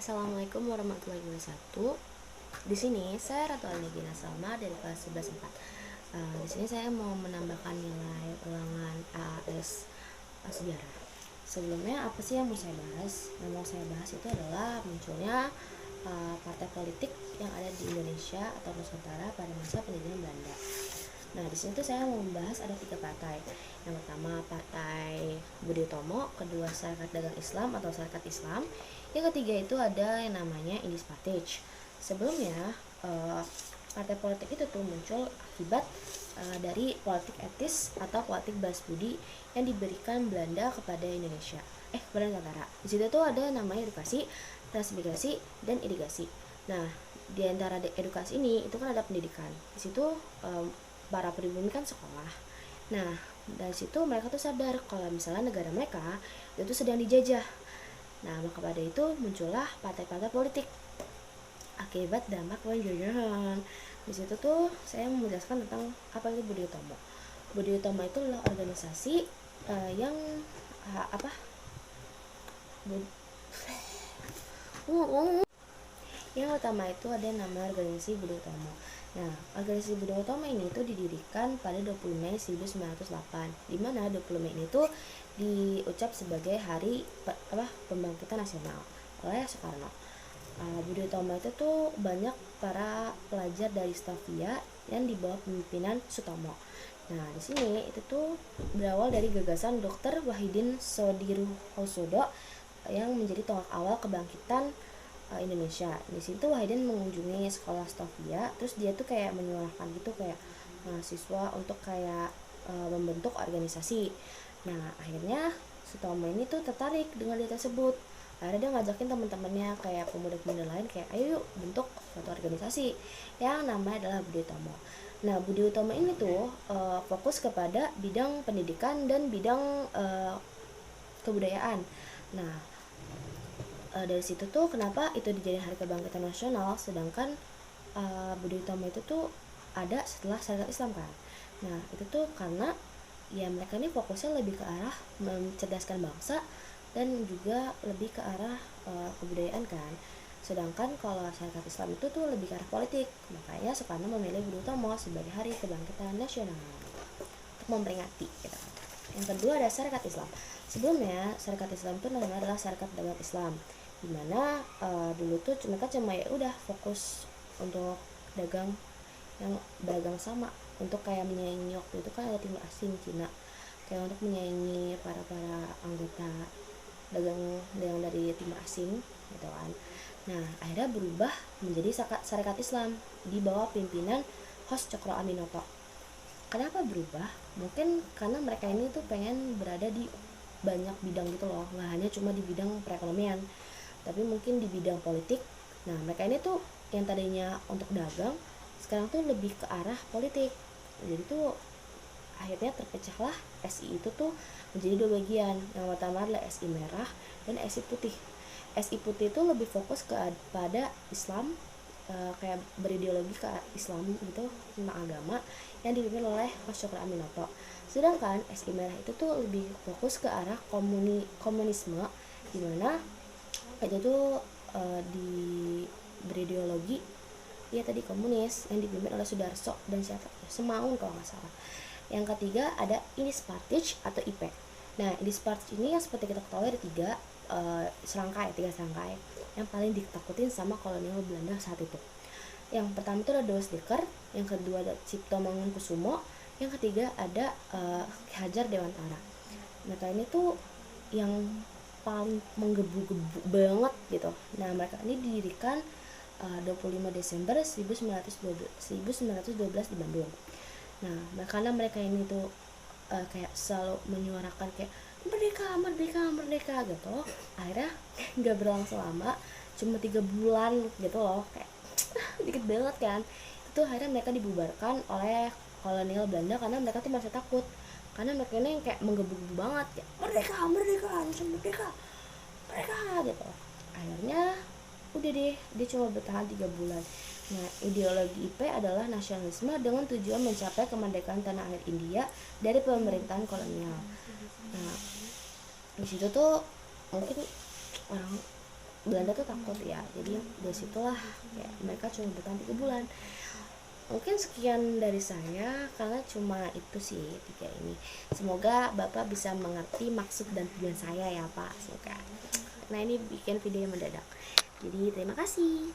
Assalamualaikum warahmatullahi wabarakatuh. Di sini saya Ratu Aligina Salma dari kelas 11 4. Di sini saya mau menambahkan nilai ulangan AS sejarah. Sebelumnya apa sih yang mau saya bahas? Yang mau saya bahas itu adalah munculnya partai politik yang ada di Indonesia atau Nusantara pada masa penjajahan Belanda. Nah, di sini tuh saya mau membahas ada 3 partai. Yang pertama Partai Budi Utomo, kedua Sarekat Dagang Islam atau Sarekat Islam. Yang ketiga itu ada yang namanya Indis Partij. Sebelumnya partai politik itu tuh muncul akibat dari politik etis atau politik balas budi yang diberikan Belanda kepada Indonesia. Belanda Nusantara. Di situ tuh ada namanya edukasi, transmigrasi, dan irigasi. Nah, di antara edukasi ini itu kan ada pendidikan. Di situ para pribumi kan sekolah. Nah, dari situ mereka tuh sadar kalau misalnya negara mereka itu sedang dijajah. Nah, maka pada itu muncullah partai-partai politik akibat dampak penjajahan. Di situ tuh saya menjelaskan tentang apa itu Budi Utomo. Budi Utomo itu adalah organisasi yang yang utama itu ada nama organisasi Budi Utomo. Nah, organisasi Budi Utomo ini tuh didirikan pada 20 Mei 1908, di mana 20 Mei ini tuh diucap sebagai hari pembangkitan nasional oleh Soekarno. Budi Utomo itu tuh banyak para pelajar dari Stavia yang di bawah pemimpinan Sutomo. Nah, di sini itu tuh berawal dari gagasan Dr. Wahidin Soedirohosodo yang menjadi tonggak awal kebangkitan Indonesia. Di situ Wahidin mengunjungi sekolah Stavia, terus dia tuh kayak menyuarakan gitu kayak mahasiswa untuk kayak membentuk organisasi. Nah, akhirnya Sutomo ini tuh tertarik dengan dia tersebut. Akhirnya dia ngajakin teman-temannya kayak pemuda-pemuda lain kayak ayo yuk bentuk suatu organisasi yang namanya adalah Budi Utomo. Nah, Budi Utomo ini tuh fokus kepada bidang pendidikan dan bidang kebudayaan. Nah, dari situ tuh kenapa itu dijadiin hari kebangkitan nasional, sedangkan Budi Utomo itu tuh ada setelah Sarekat Islam kan. Nah, itu tuh karena ya mereka ini fokusnya lebih ke arah mencerdaskan bangsa dan juga lebih ke arah kebudayaan kan. Sedangkan kalau Sarekat Islam itu tuh lebih ke arah politik. Makanya Soekarno memilih Budi Utomo sebagai hari kebangkitan nasional untuk memperingati gitu. Yang kedua ada Sarekat Islam. Sebelumnya Sarekat Islam itu namanya adalah Sarekat Dagang Islam, dimana dulu tuh mereka cuma ya udah fokus untuk dagang yang dagang sama untuk kayak menyaingi, waktu itu kan ada timur asing Cina, kayak untuk menyaingi para anggota dagang dari timur asing gitu kan. Nah, akhirnya berubah menjadi Sarekat Islam di bawah pimpinan Hos Cokro Aminoto. Kenapa berubah? Mungkin karena mereka ini tuh pengen berada di banyak bidang gitu loh, nggak hanya cuma di bidang perekonomian, tapi mungkin di bidang politik. Nah, mereka ini tuh yang tadinya untuk dagang sekarang tuh lebih ke arah politik. Jadi tuh akhirnya terpecahlah SI itu tuh menjadi 2 bagian. Yang pertama adalah SI merah dan SI putih. SI putih itu lebih fokus pada Islam, kayak berideologi ke Islam gitu, tentang agama yang dipimpin oleh Mas Cokro Aminoto. Sedangkan SI merah itu tuh lebih fokus ke arah komunisme, dimana itu tuh di berideologi ya tadi komunis yang dipimpin oleh Sudarso dan siapa Semaun kalau nggak salah. Yang ketiga ada Indis Partij atau IP. Nah, Indis Partij ini yang seperti kita ketahui ada 3 serangkai yang paling ditakutin sama kolonial Belanda saat itu. Yang pertama itu ada Dost Dekker, yang kedua ada Cipto Mangunkusumo, yang ketiga ada Ki Hajar Dewantara. Mereka ini tuh yang paling menggebu-gebu banget gitu. Nah, mereka ini didirikan 25 Desember 1912 di Bandung. Nah, karena mereka ini tuh kayak selalu menyuarakan kayak merdeka gitu, akhirnya nggak berlangsung lama, cuma 3 bulan gitu loh, kayak dikit banget kan. Itu akhirnya mereka dibubarkan oleh kolonial Belanda karena mereka tuh masih takut, karena mereka ini kayak menggebu-gebu banget kayak merdeka gitu. Akhirnya udah deh, dia cuma bertahan 3 bulan. Nah, ideologi IP adalah nasionalisme dengan tujuan mencapai kemerdekaan tanah air India dari pemerintahan kolonial. Nah, di situ tuh mungkin orang Belanda tuh takut ya, jadi dari situlah ya, mereka cuma bertahan 3 bulan. Mungkin sekian dari saya, karena cuma itu sih 3 ini. Semoga Bapak bisa mengerti maksud dan tujuan saya ya Pak, semoga. Nah ini bikin video yang mendadak, jadi terima kasih.